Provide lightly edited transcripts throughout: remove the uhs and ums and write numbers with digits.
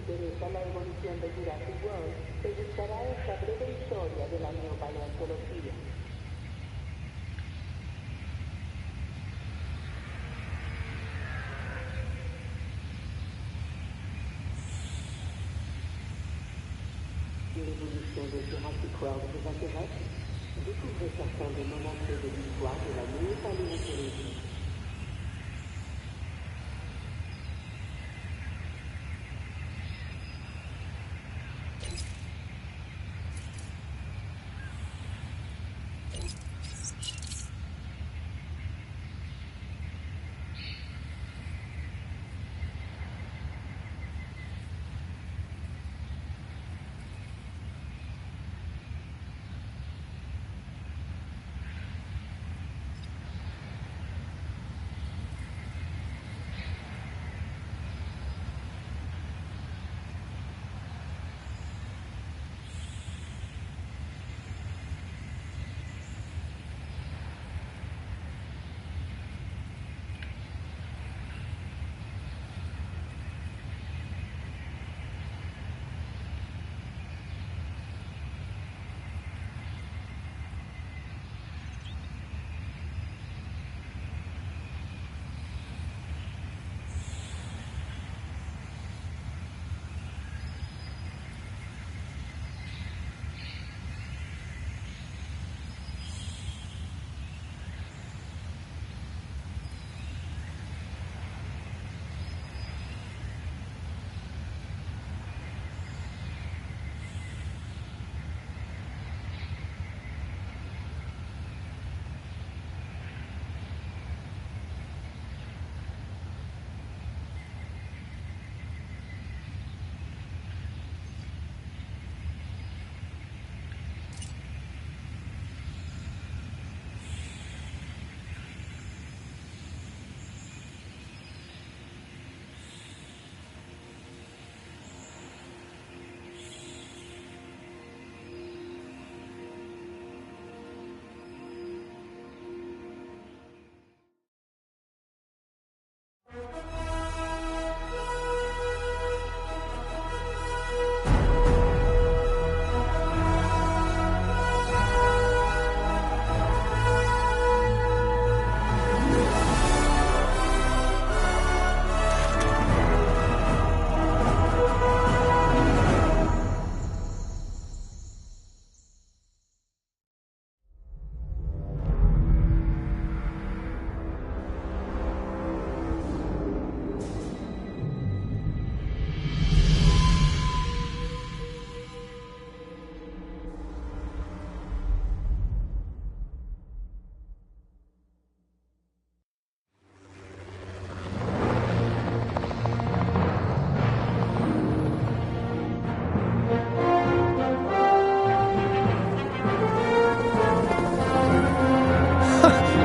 interesa la evolución de Jurassic World, te gustará esta breve historia de la neopaleontología. L'évolution de Jurassic World vous intéresse? Découvrez certains des moments clés de l'histoire de la néopaléontologie.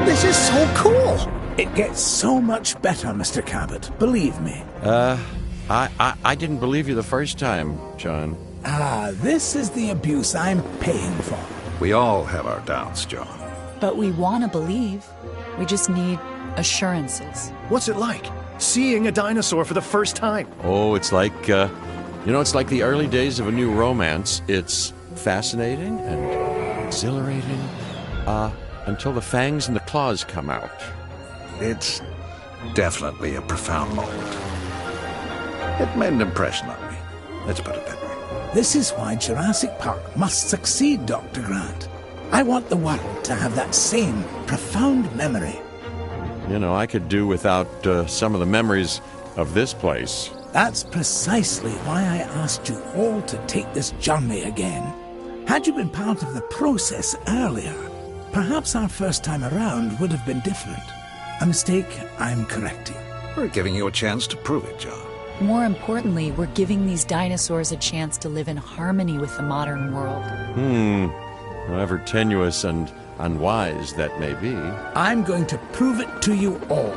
This is so cool! It gets so much better, Mr. Cabot, believe me. I didn't believe you the first time, John. This is the abuse I'm paying for. We all have our doubts, John. But we want to believe. We just need assurances. What's it like, seeing a dinosaur for the first time? Oh, it's like, it's like the early days of a new romance. It's fascinating and exhilarating, until the fangs and the claws come out. It's definitely a profound moment. It made an impression on me. Let's put it that way. This is why Jurassic Park must succeed, Dr. Grant. I want the world to have that same profound memory. You know, I could do without some of the memories of this place. That's precisely why I asked you all to take this journey again. Had you been part of the process earlier, perhaps our first time around would have been different. A mistake I'm correcting. We're giving you a chance to prove it, John. More importantly, we're giving these dinosaurs a chance to live in harmony with the modern world. However tenuous and unwise that may be. I'm going to prove it to you all.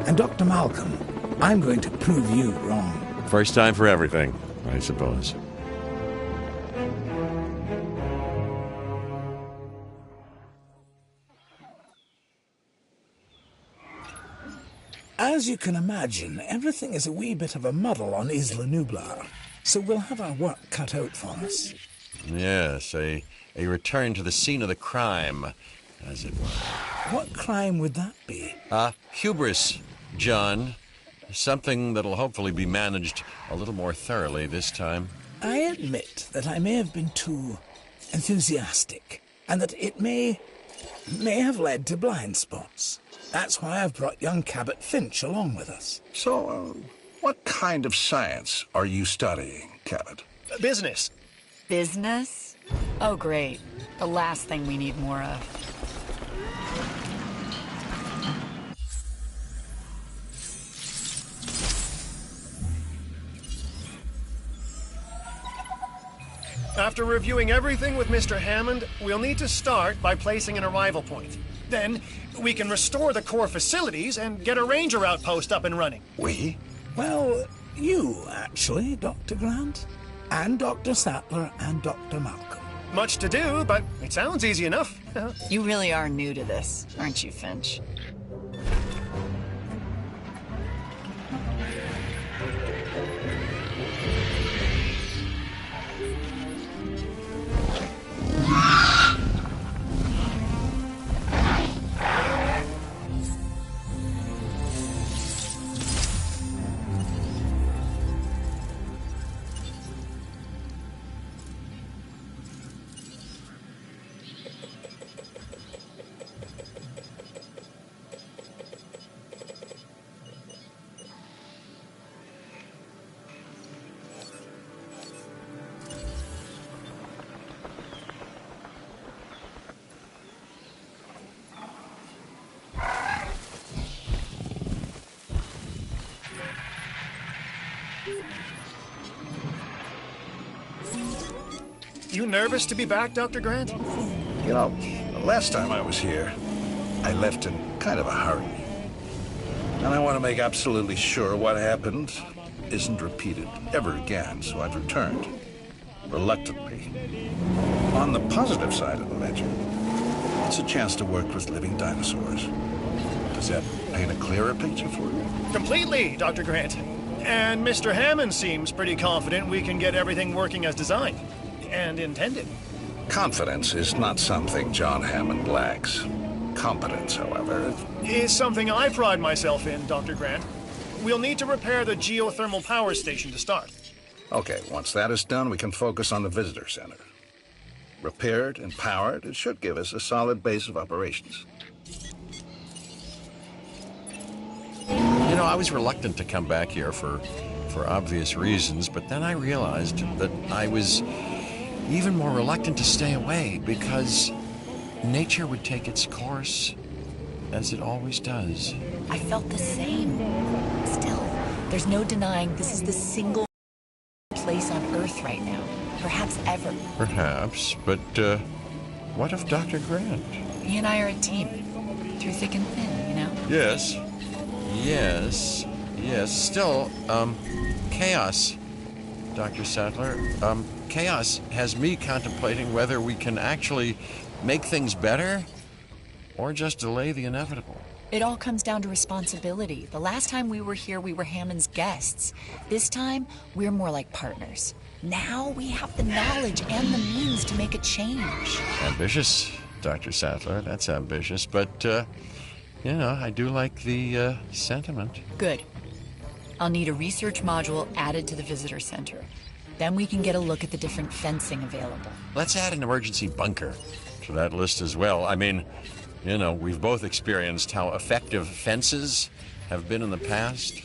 And Dr. Malcolm, I'm going to prove you wrong. First time for everything, I suppose. As you can imagine, everything is a wee bit of a muddle on Isla Nublar, so we'll have our work cut out for us. Yes, a return to the scene of the crime, as it were. What crime would that be? Hubris, John. Something that'll hopefully be managed a little more thoroughly this time. I admit that I may have been too enthusiastic, and that it may have led to blind spots. That's why I've brought young Cabot Finch along with us. So, what kind of science are you studying, Cabot? Business. Business? Oh, great. The last thing we need more of. After reviewing everything with Mr. Hammond, we'll need to start by placing an arrival point. Then, we can restore the core facilities and get a ranger outpost up and running. We? Well, you, actually, Dr. Grant, and Dr. Sattler, and Dr. Malcolm. Much to do, but it sounds easy enough. You really are new to this, aren't you, Finch? You nervous to be back, Dr. Grant? You know, the last time I was here, I left in kind of a hurry. And I want to make absolutely sure what happened isn't repeated ever again, so I've returned. Reluctantly. On the positive side of the ledger, it's a chance to work with living dinosaurs. Does that paint a clearer picture for you? Completely, Dr. Grant. And Mr. Hammond seems pretty confident we can get everything working as designed. And intended. Confidence is not something John Hammond lacks. Competence, however, Is something I pride myself in, Dr. Grant. We'll need to repair the geothermal power station to start. Okay, once that is done, we can focus on the visitor center. Repaired and powered, it should give us a solid base of operations. You know, I was reluctant to come back here for obvious reasons, but then I realized that I was even more reluctant to stay away because nature would take its course, as it always does. I felt the same. Still, there's no denying this is the single place on Earth right now. Perhaps ever. Perhaps, but what of Dr. Grant? He and I are a team. Through thick and thin, you know? Yes. Still, chaos, Dr. Sattler. Chaos has me contemplating whether we can actually make things better or just delay the inevitable. It all comes down to responsibility. The last time we were here, we were Hammond's guests. This time, we're more like partners. Now we have the knowledge and the means to make a change. Ambitious, Dr. Sattler. That's ambitious, but, you know, I do like the sentiment. Good. I'll need a research module added to the visitor center. Then we can get a look at the different fencing available. Let's add an emergency bunker to that list as well. I mean, you know, we've both experienced how effective fences have been in the past.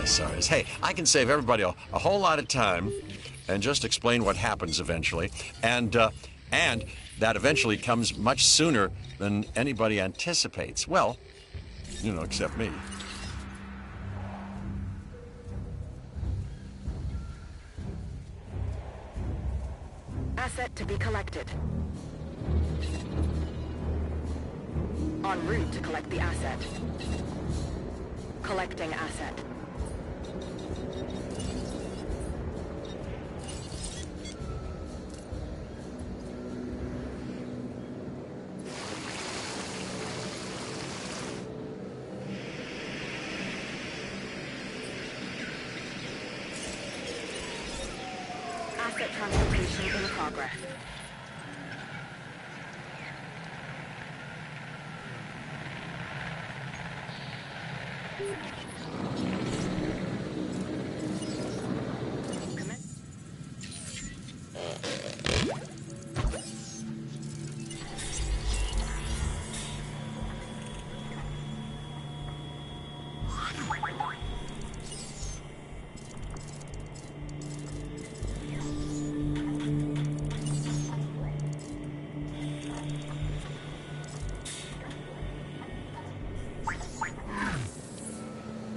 dinosaurs. Hey, I can save everybody a whole lot of time and just explain what happens eventually. And that eventually comes much sooner than anybody anticipates. Well, you know, except me. Asset to be collected. En route to collect the asset. Collecting asset. Asset transportation in progress.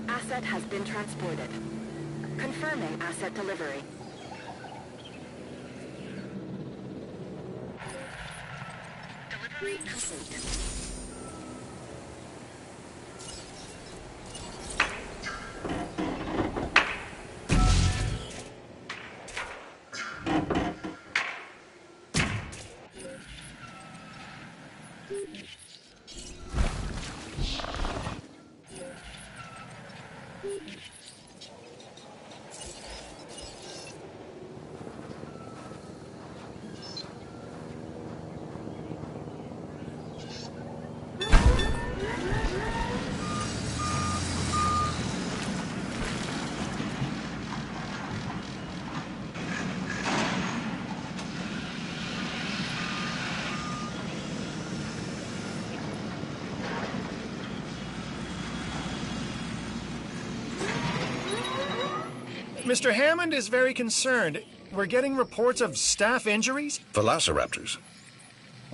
Asset has been transported. Confirming asset delivery. Delivery complete. Mr. Hammond is very concerned. We're getting reports of staff injuries. Velociraptors.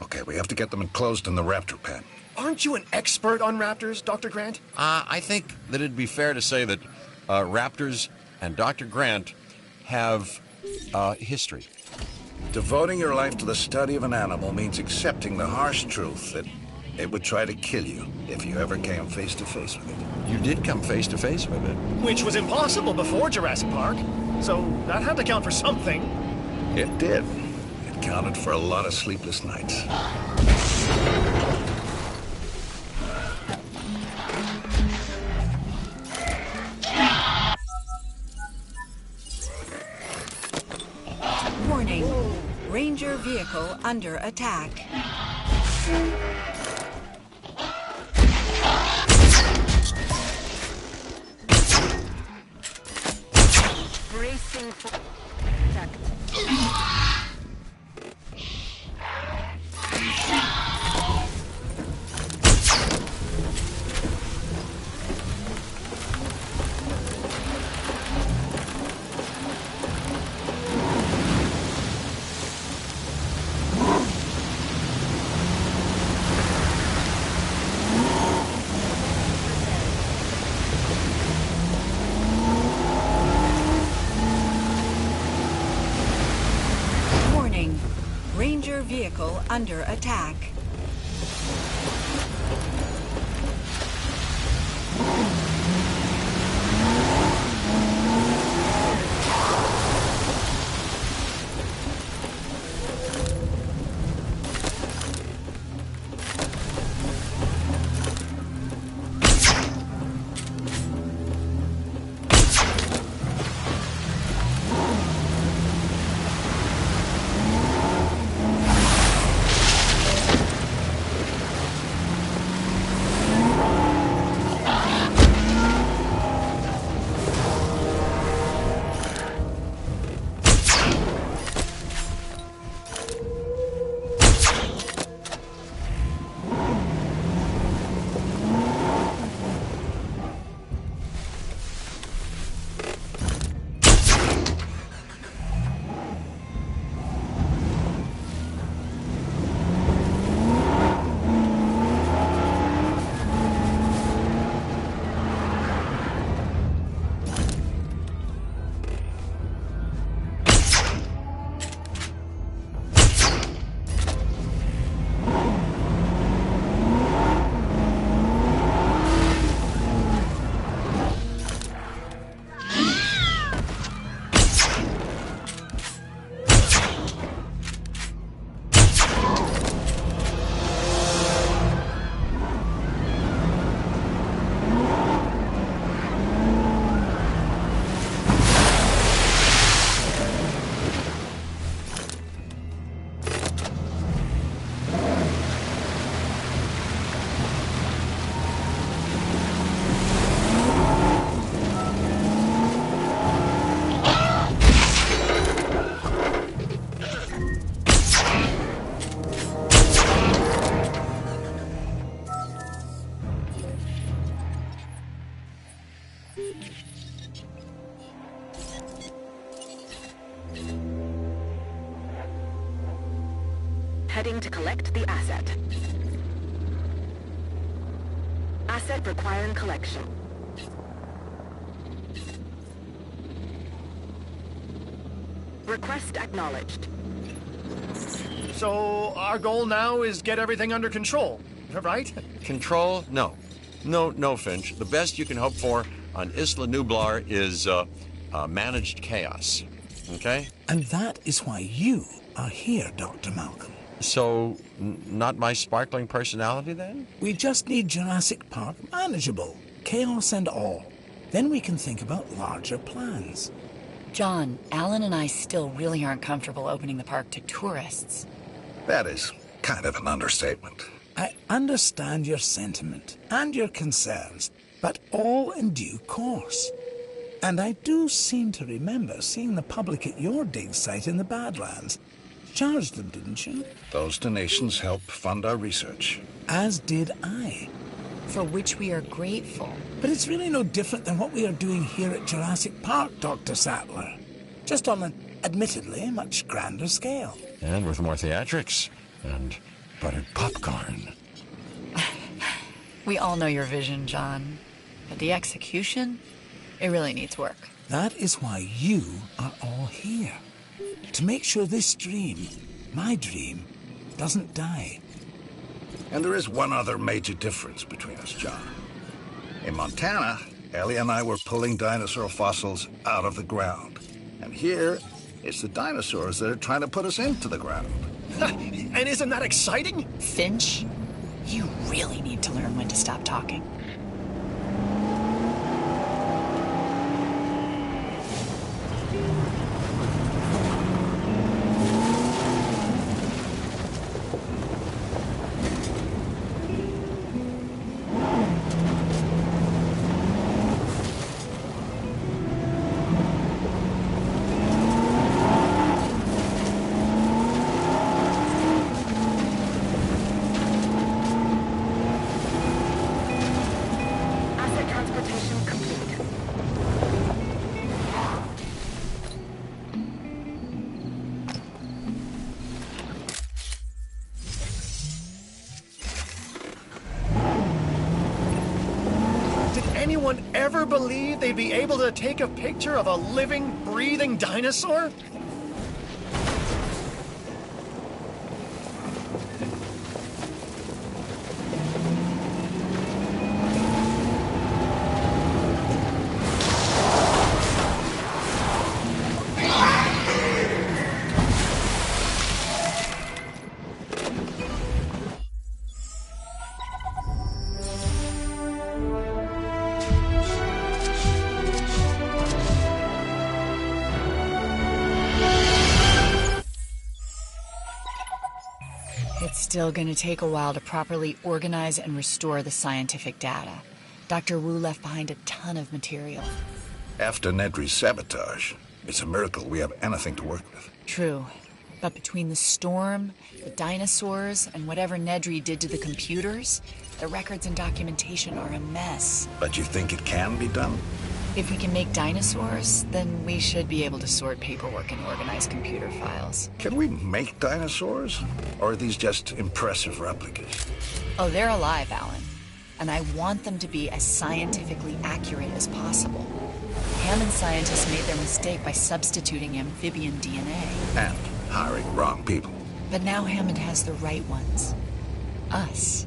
Okay, we have to get them enclosed in the raptor pen. Aren't you an expert on raptors, Dr. Grant? I think that it'd be fair to say that raptors and Dr. Grant have history. Devoting your life to the study of an animal means accepting the harsh truth that it would try to kill you if you ever came face to face with it. You did come face to face with it. Which was impossible before Jurassic Park. So that had to count for something. It did. It counted for a lot of sleepless nights. Warning. Ranger vehicle under attack. Bracing for contact. Ranger vehicle under attack. Heading to collect the asset. Asset requiring collection. Request acknowledged. So our goal now is get everything under control, right? Control? No. No, Finch. The best you can hope for on Isla Nublar is managed chaos. Okay? And that is why you are here, Dr. Malcolm. So, not my sparkling personality, then? We just need Jurassic Park manageable, chaos and all. Then we can think about larger plans. John, Alan and I still really aren't comfortable opening the park to tourists. That is kind of an understatement. I understand your sentiment and your concerns, but all in due course. And I do seem to remember seeing the public at your dig site in the Badlands. Charged them, didn't you? Those donations help fund our research. As did I. For which we are grateful. But it's really no different than what we are doing here at Jurassic Park, Dr. Sattler. Just on an, admittedly, much grander scale. And with more theatrics and buttered popcorn. We all know your vision, John. But the execution, it really needs work. That is why you are all here. To make sure this dream, my dream, doesn't die. And there is one other major difference between us, John. In Montana, Ellie and I were pulling dinosaur fossils out of the ground. And here, it's the dinosaurs that are trying to put us into the ground. And isn't that exciting? Finch, you really need to learn when to stop talking. Anyone ever believe they'd be able to take a picture of a living, breathing dinosaur? It's still going to take a while to properly organize and restore the scientific data. Dr. Wu left behind a ton of material. After Nedry's sabotage, it's a miracle we have anything to work with. True. But between the storm, the dinosaurs, and whatever Nedry did to the computers, the records and documentation are a mess. But you think it can be done? If we can make dinosaurs, then we should be able to sort paperwork and organize computer files. Can we make dinosaurs? Or are these just impressive replicas? Oh, they're alive, Alan. And I want them to be as scientifically accurate as possible. Hammond scientists made their mistake by substituting amphibian DNA. And hiring wrong people. But now Hammond has the right ones. Us.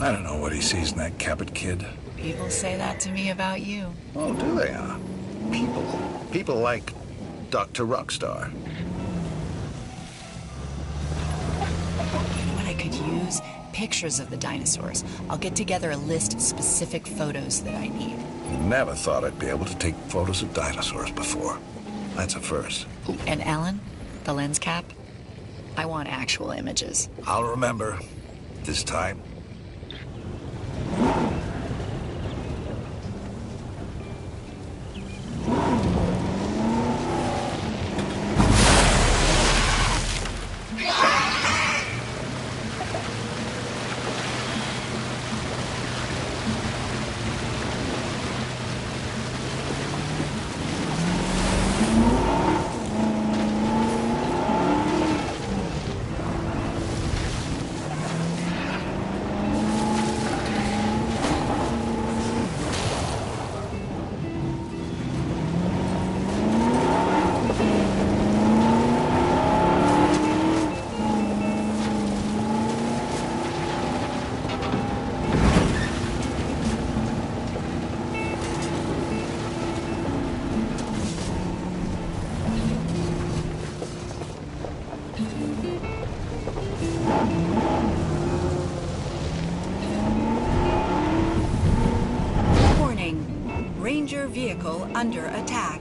I don't know what he sees in that Cabot kid. People say that to me about you. Oh, do they, huh? People like Dr. Rockstar. You know what I could use? Pictures of the dinosaurs. I'll get together a list of specific photos that I need. Never thought I'd be able to take photos of dinosaurs before. That's a first. And Alan, the lens cap? I want actual images. I'll remember. This time. vehicle under attack.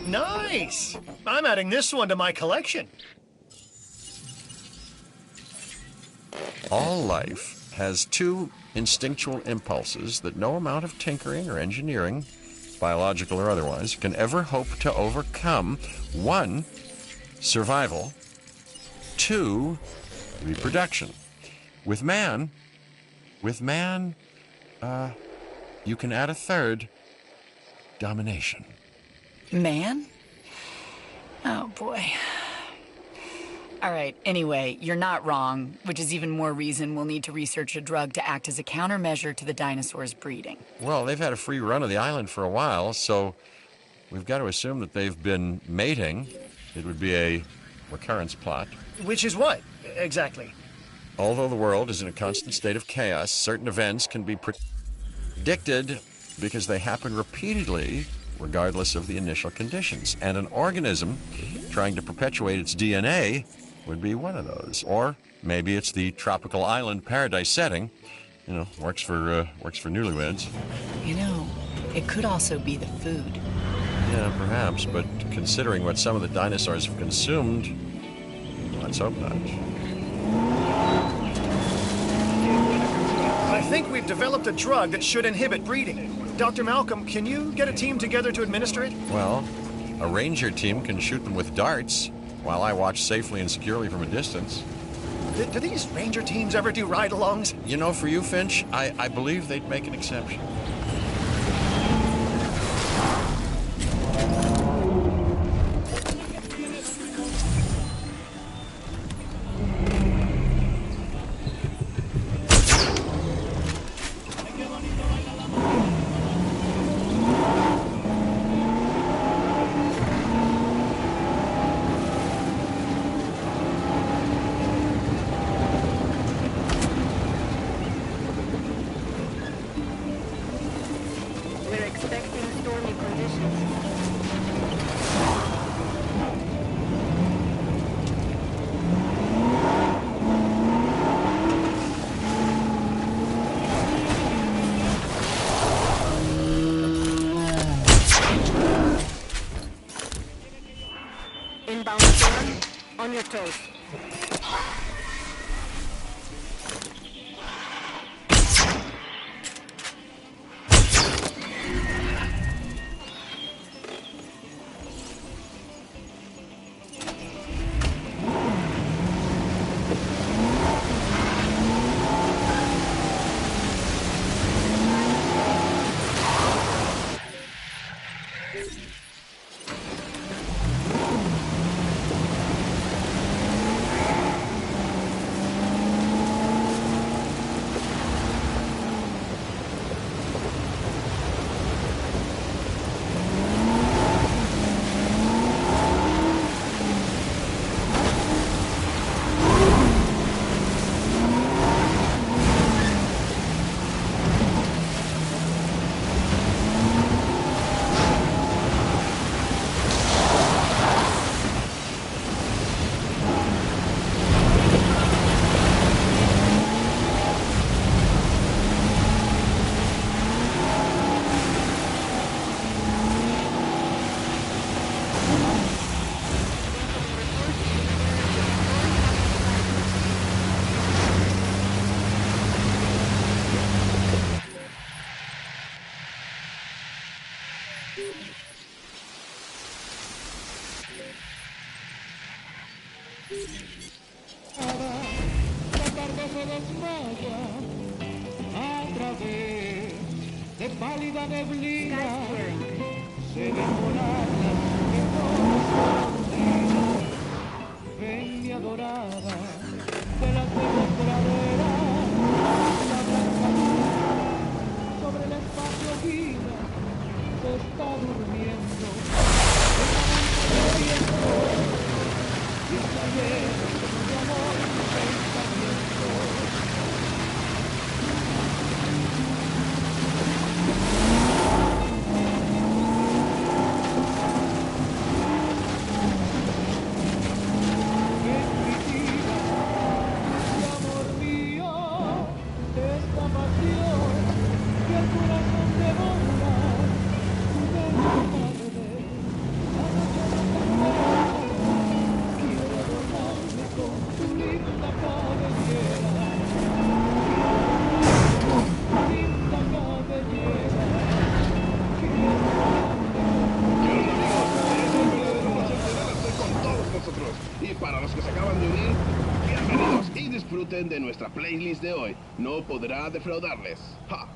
Nice! I'm adding this one to my collection. All life has two instinctual impulses that no amount of tinkering or engineering, biological or otherwise, can ever hope to overcome. One, survival. Two, reproduction. With man, you can add a third, domination. Man? Oh, boy. All right, anyway, you're not wrong, which is even more reason we'll need to research a drug to act as a countermeasure to the dinosaurs' breeding. Well, they've had a free run of the island for a while, so we've got to assume that they've been mating. It would be a recurrence plot. Which is what, exactly? Although the world is in a constant state of chaos, certain events can be predicted because they happen repeatedly, regardless of the initial conditions. And an organism trying to perpetuate its DNA would be one of those. Or maybe it's the tropical island paradise setting. You know, works for newlyweds. You know, it could also be the food. Yeah, perhaps, but considering what some of the dinosaurs have consumed, let's hope not. I think we've developed a drug that should inhibit breeding. Dr. Malcolm, can you get a team together to administer it? Well, a ranger team can shoot them with darts, while I watch safely and securely from a distance. Do these ranger teams ever do ride-alongs? You know, for you, Finch, I believe they'd make an exception. We're expecting stormy conditions. Inbound storm, on your toes. Para la tarde se desmaya, otra vez de pálida neblina Sky clearing. se ven volar las escondidas. Ven mi adorada de las verdes praderas, la blanca luna sobre el espacio gira se está durmiendo en la montaña del viento y está lleno de amor y pensamiento. Y para los que se acaban de unir, bienvenidos y disfruten de nuestra playlist de hoy. No podrá defraudarles. ¡Ja!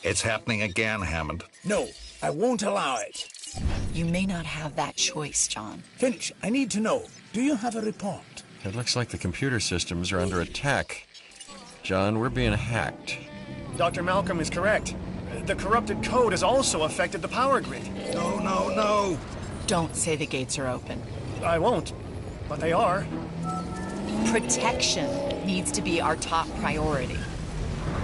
It's happening again, Hammond. No, I won't allow it. You may not have that choice, John. Finch, I need to know. Do you have a report? It looks like the computer systems are under attack. John, we're being hacked. Dr. Malcolm is correct. The corrupted code has also affected the power grid. No. Don't say the gates are open. I won't, but they are. Protection needs to be our top priority.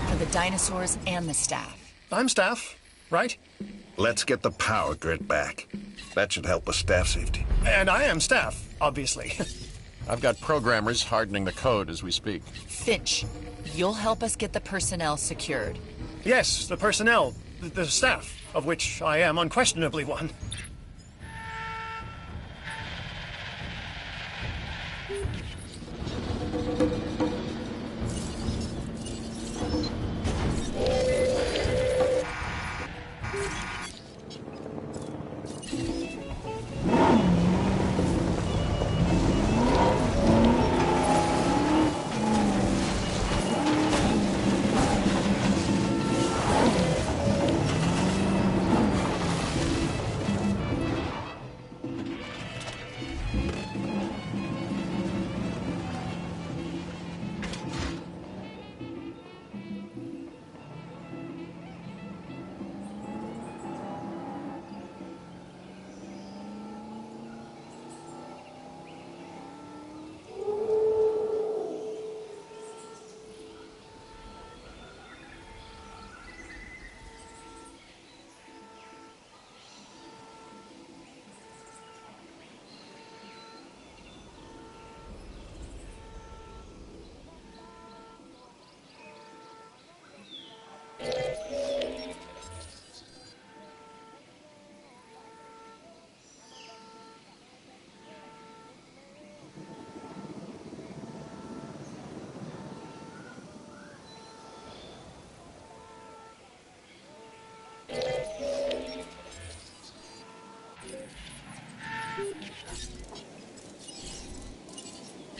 For the dinosaurs and the staff. I'm staff, right? Let's get the power grid back. That should help with staff safety. And I am staff, obviously. I've got programmers hardening the code as we speak. Finch, you'll help us get the personnel secured. Yes, the personnel, the staff, of which I am unquestionably one.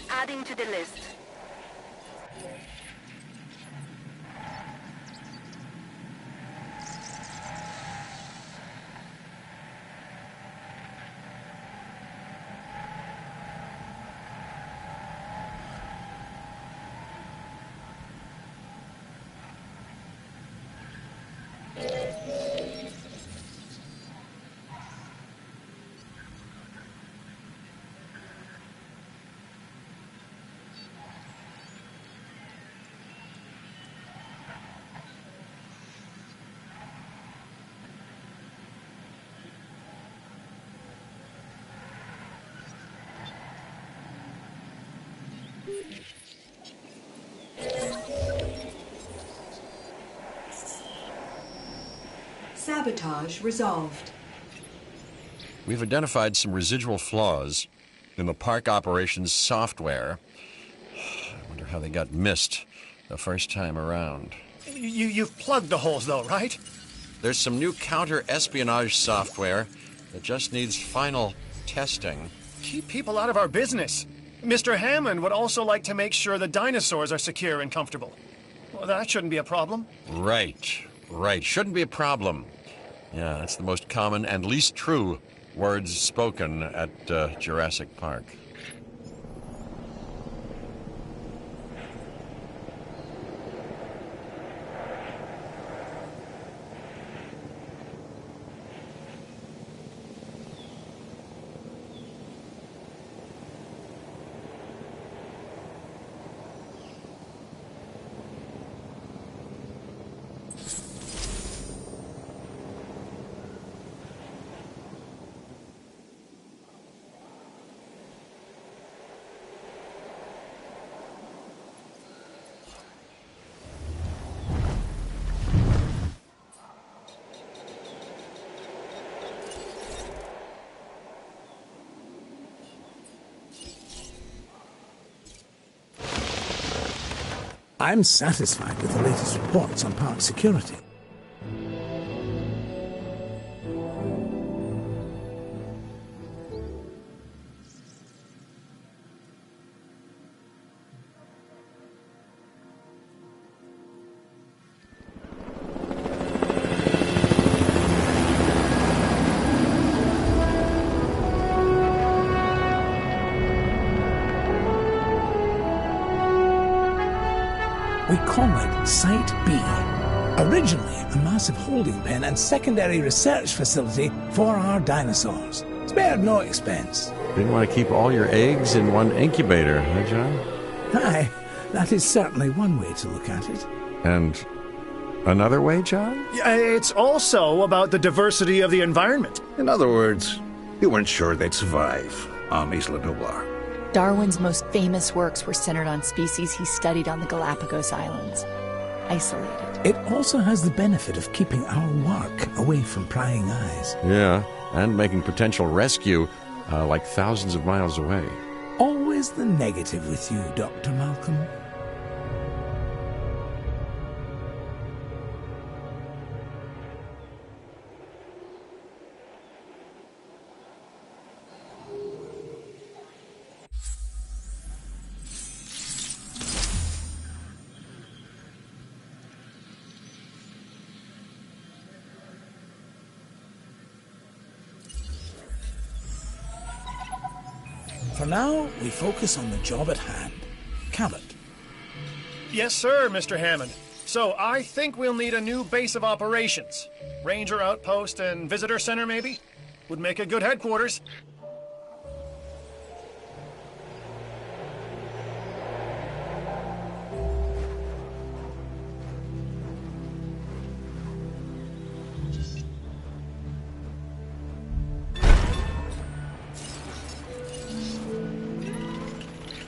Adding to the list. Sabotage resolved. We've identified some residual flaws in the park operations software. I wonder how they got missed the first time around. You've plugged the holes, though, right? There's some new counter-espionage software that just needs final testing. Keep people out of our business. Mr. Hammond would also like to make sure the dinosaurs are secure and comfortable. Well, that shouldn't be a problem. Right. Shouldn't be a problem. Yeah, that's the most common and least true words spoken at Jurassic Park. I'm satisfied with the latest reports on park security. We call it Site B. Originally a massive holding pen and secondary research facility for our dinosaurs. Spared no expense. Didn't want to keep all your eggs in one incubator, huh, John? Aye, that is certainly one way to look at it. And another way, John? It's also about the diversity of the environment. In other words, you weren't sure they'd survive on Isla Nublar. Darwin's most famous works were centered on species he studied on the Galapagos Islands. Isolated. It also has the benefit of keeping our work away from prying eyes. Yeah, and making potential rescue like thousands of miles away. Always the negative with you, Dr. Malcolm. For now, we focus on the job at hand. Cabot. Yes, sir, Mr. Hammond. So I think we'll need a new base of operations. Ranger outpost and visitor center, maybe? Would make a good headquarters.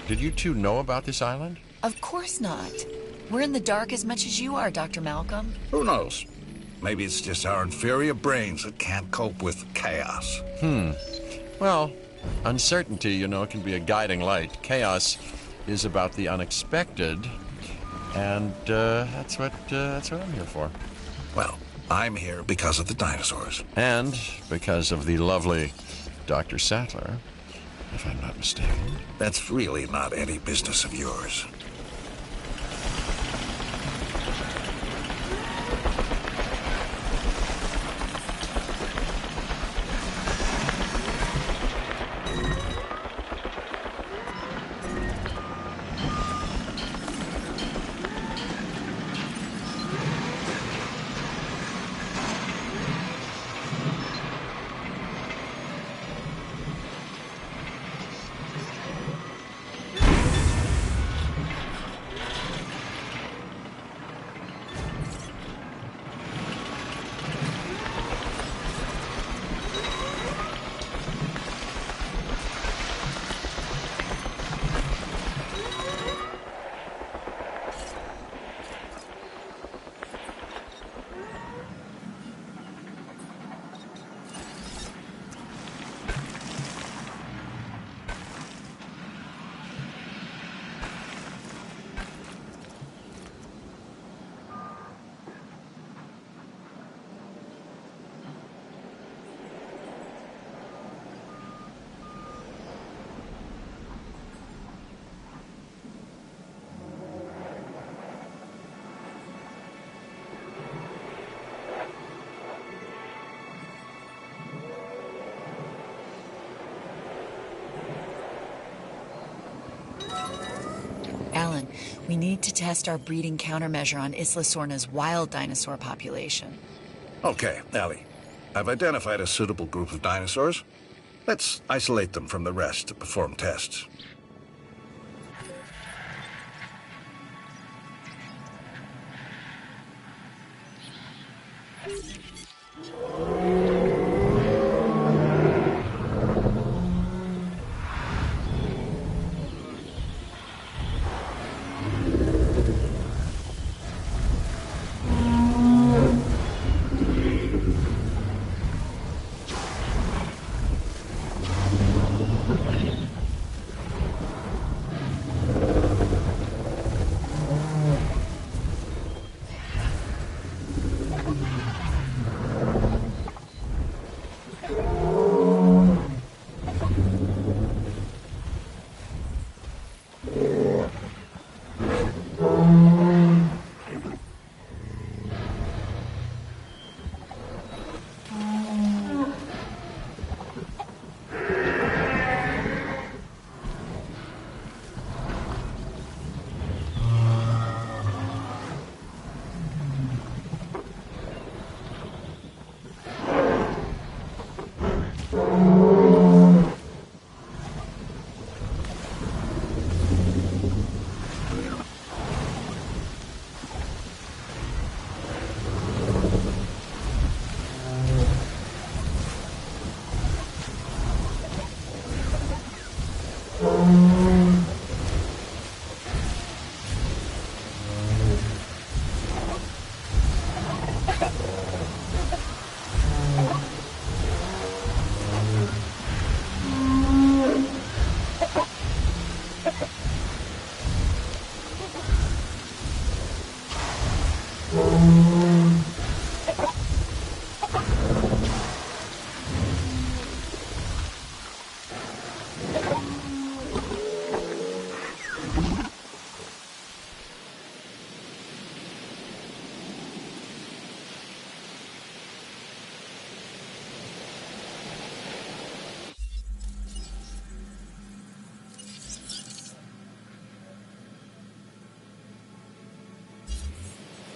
Did you two know about this island? Of course not. We're in the dark as much as you are, Dr. Malcolm. Who knows? Maybe it's just our inferior brains that can't cope with chaos. Well, uncertainty, you know, can be a guiding light. Chaos is about the unexpected, and that's what I'm here for. Well, I'm here because of the dinosaurs. And because of the lovely Dr. Sattler, if I'm not mistaken. That's really not any business of yours. We need to test our breeding countermeasure on Isla Sorna's wild dinosaur population. Okay, Ellie. I've identified a suitable group of dinosaurs. Let's isolate them from the rest to perform tests.